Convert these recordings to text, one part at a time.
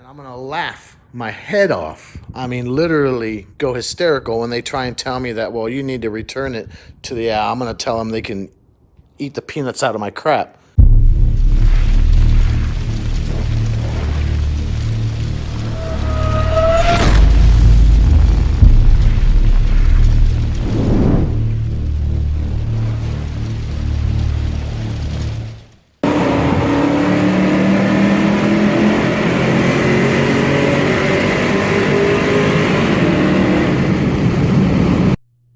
And I'm going to laugh my head off. I mean, literally go hysterical when they try and tell me that, well, you need to return it to the, I'm going to tell them they can eat the peanuts out of my crap.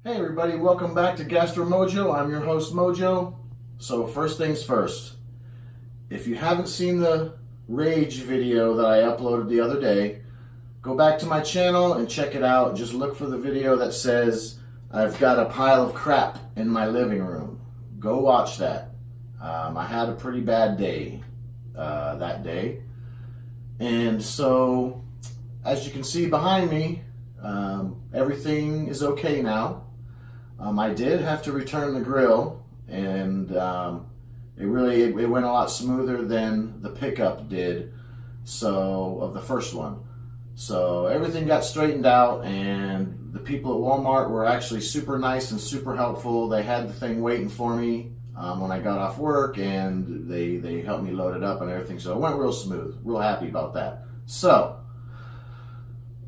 Hey everybody, welcome back to Gastro Mojo. I'm your host Mojo. So first things first, if you haven't seen the rage video that I uploaded the other day, go back to my channel and check it out. Just look for the video that says I've got a pile of crap in my living room. Go watch that. I had a pretty bad day that day. And so, as you can see behind me, everything is okay now. I did have to return the grill, and it went a lot smoother than the pickup did, so of the first one. So everything got straightened out, and the people at Walmart were actually super nice and super helpful. They had the thing waiting for me when I got off work, and they helped me load it up and everything. So it went real smooth. Real happy about that. So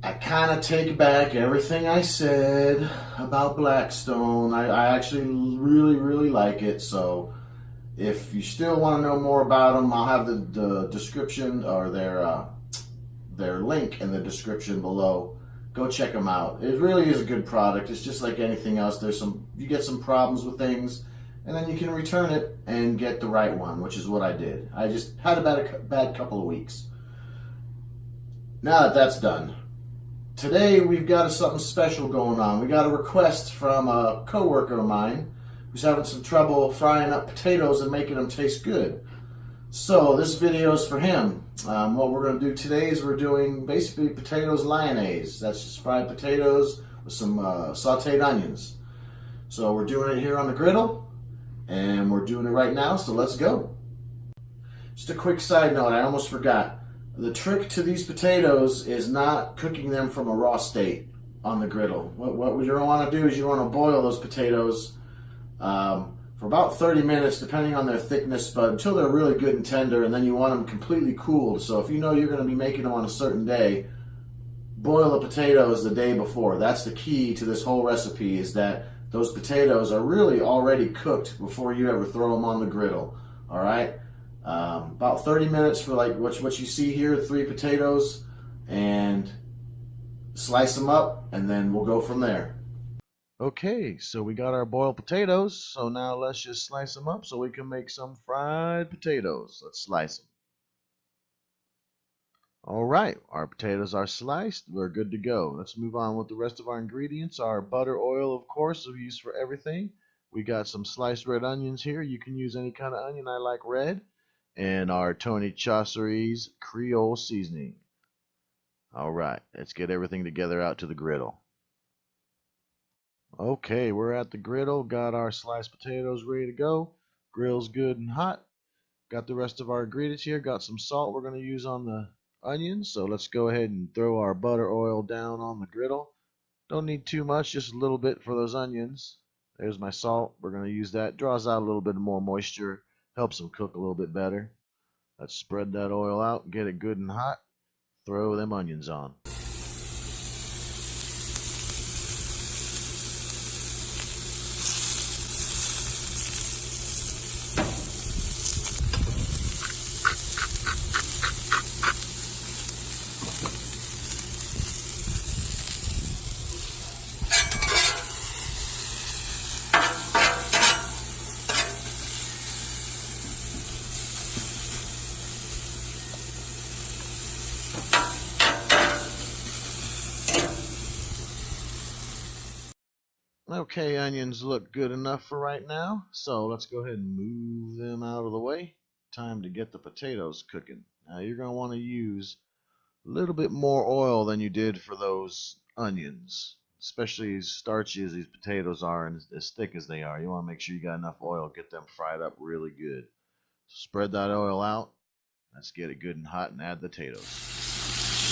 I kind of take back everything I said about Blackstone. I actually really like it. So if you still want to know more about them, I'll have the description or their link in the description below. Go check them out. It really is a good product. It's just like anything else. You get some problems with things, and then you can return it and get the right one, which is what I did. I just had a bad couple of weeks. Now that that's done, today we've got something special going on. We got a request from a coworker of mine who's having some trouble frying up potatoes and making them taste good. So this video is for him. What we're going to do today is we're doing basically potatoes lyonnnaise. That's just fried potatoes with some sauteed onions. So we're doing it here on the griddle, and we're doing it right now, so let's go. Just a quick side note, I almost forgot. The trick to these potatoes is not cooking them from a raw state on the griddle. What you want to do is you want to boil those potatoes for about 30 minutes, depending on their thickness, but until they're really good and tender, and then you want them completely cooled. So if you know you're going to be making them on a certain day, boil the potatoes the day before. That's the key to this whole recipe, is that those potatoes are really already cooked before you ever throw them on the griddle. All right? About 30 minutes for like what you see here, 3 potatoes, and slice them up, and then we'll go from there. Okay, so we got our boiled potatoes, so now let's just slice them up so we can make some fried potatoes. Let's slice them. All right, our potatoes are sliced. We're good to go. Let's move on with the rest of our ingredients. Our butter, oil, of course, we use for everything. We got some sliced red onions here. You can use any kind of onion. I like red. And our Tony Chachere's Creole seasoning. All right, let's get everything together out to the griddle. Okay, we're at the griddle. Got our sliced potatoes ready to go. Grill's good and hot. Got the rest of our ingredients here. Got some salt we're going to use on the onions. So let's go ahead and throw our butter oil down on the griddle. Don't need too much, just a little bit for those onions. There's my salt. We're going to use that. Draws out a little bit more moisture. Helps them cook a little bit better. Let's spread that oil out, get it good and hot. Throw them onions on. Okay, onions look good enough for right now, so let's go ahead and move them out of the way. Time to get the potatoes cooking. Now you're going to want to use a little bit more oil than you did for those onions, especially as starchy as these potatoes are and as thick as they are. You want to make sure you got enough oil, get them fried up really good. So spread that oil out. Let's get it good and hot and add the potatoes.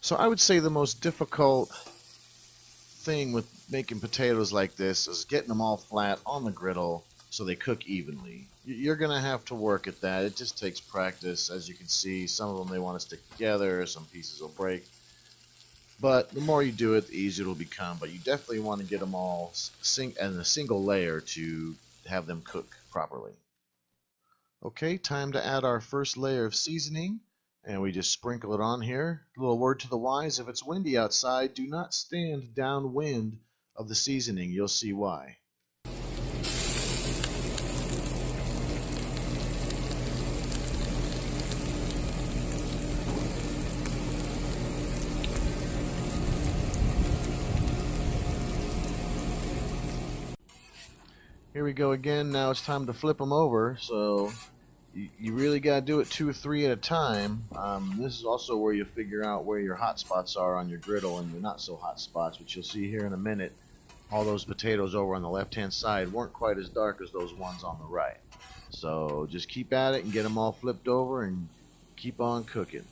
So I would say the most difficult thing with making potatoes like this is getting them all flat on the griddle so they cook evenly. You're going to have to work at that. It just takes practice. As you can see, some of them they want to stick together, some pieces will break. But the more you do it, the easier it'll become. But you definitely want to get them all in a single layer to have them cook properly. Okay, time to add our first layer of seasoning. And we just sprinkle it on here. A little word to the wise, if it's windy outside, do not stand downwind of the seasoning. You'll see why. Here we go again. Now it's time to flip them over. So you really got to do it 2 or 3 at a time. This is also where you figure out where your hot spots are on your griddle and your not so hot spots, which you'll see here in a minute. All those potatoes over on the left hand side weren't quite as dark as those ones on the right. So just keep at it and get them all flipped over and keep on cooking.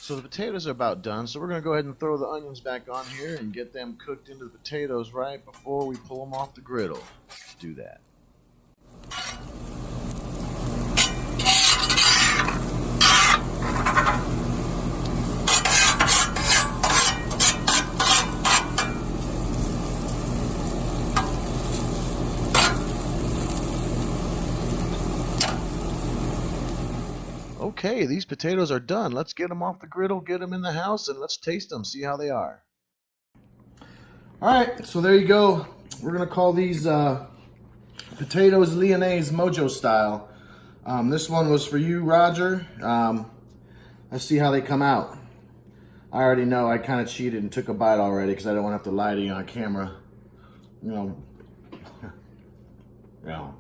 So the potatoes are about done, so we're going to go ahead and throw the onions back on here and get them cooked into the potatoes right before we pull them off the griddle. Let's do that. Okay, these potatoes are done. Let's get them off the griddle, get them in the house, and let's taste them, see how they are. Alright, so there you go. We're going to call these potatoes lyonnnaise Mojo style. This one was for you, Roger. Let's see how they come out. I already know I kind of cheated and took a bite already because I don't want to have to lie to you on camera. You know. Yeah.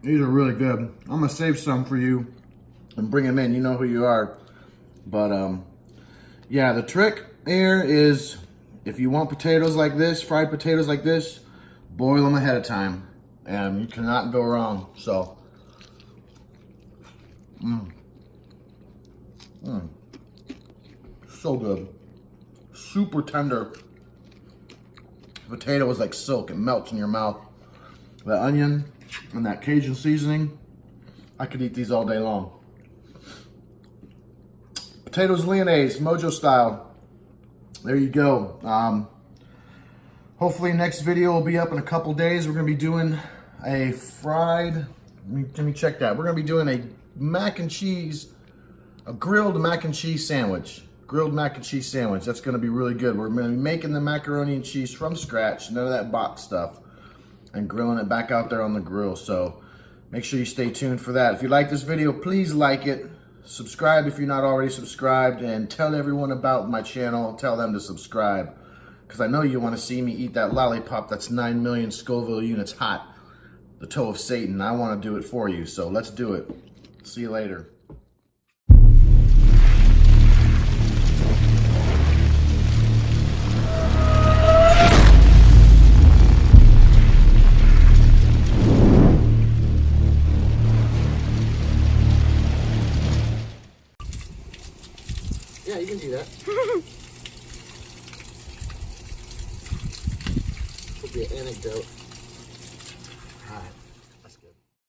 These are really good. I'm going to save some for you and bring them in. You know who you are. But, yeah, the trick here is if you want potatoes like this, fried potatoes like this, boil them ahead of time. And you cannot go wrong. So, so good. Super tender. The potato is like silk. It melts in your mouth. The onion and that Cajun seasoning, I could eat these all day long. Potatoes lyonnnaise, Mojo style. There you go. Hopefully next video will be up in a couple days. We're going to be doing a fried, let me check that. We're going to be doing a grilled mac and cheese sandwich. Grilled mac and cheese sandwich. That's going to be really good. We're going to be making the macaroni and cheese from scratch. None of that box stuff. And grilling it back out there on the grill. So make sure you stay tuned for that. If you like this video, please like it. Subscribe if you're not already subscribed. And tell everyone about my channel. Tell them to subscribe. Because I know you want to see me eat that lollipop that's 9 million Scoville units hot. The toe of Satan. I want to do it for you. So let's do it. See you later. Yeah, you can do that. Could be an anecdote.